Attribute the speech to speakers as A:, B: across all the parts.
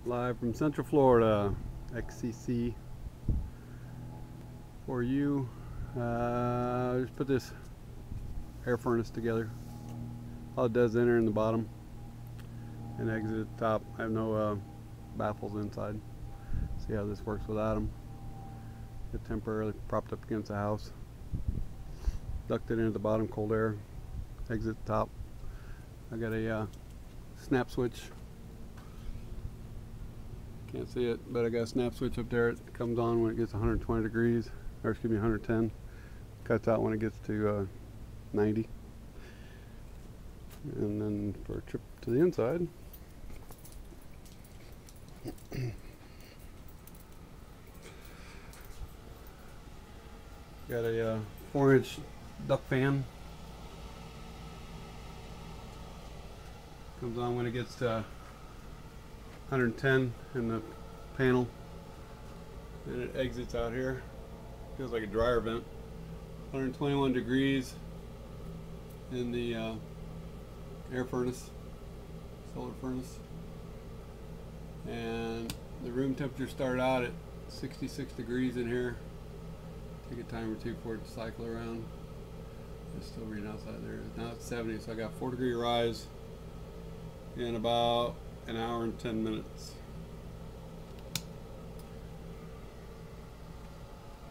A: Live from Central Florida, XCC for you. Just put this air furnace together. All it does is enter in the bottom and exit at the top. I have no baffles inside. See how this works without them. Get temporarily propped up against the house. Ducted into the bottom, cold air. Exit the top. I got a snap switch. Can't see it, but I got a snap switch up there. It comes on when it gets 120 degrees, or excuse me, 110. Cuts out when it gets to 90. And then for a trip to the inside, got a 4-inch duct fan. Comes on when it gets to 110 in the panel, and it exits out here. Feels like a dryer vent. 121 degrees in the air furnace, solar furnace, and the room temperature started out at 66 degrees in here. Take a time or two for it to cycle around. It's still reading outside there. Now it's 70, so I got 4-degree rise in about an hour and 10 minutes.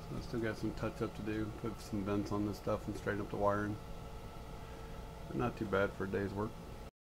A: So I still got some touch up to do. Put some vents on this stuff and straighten up the wiring. But not too bad for a day's work.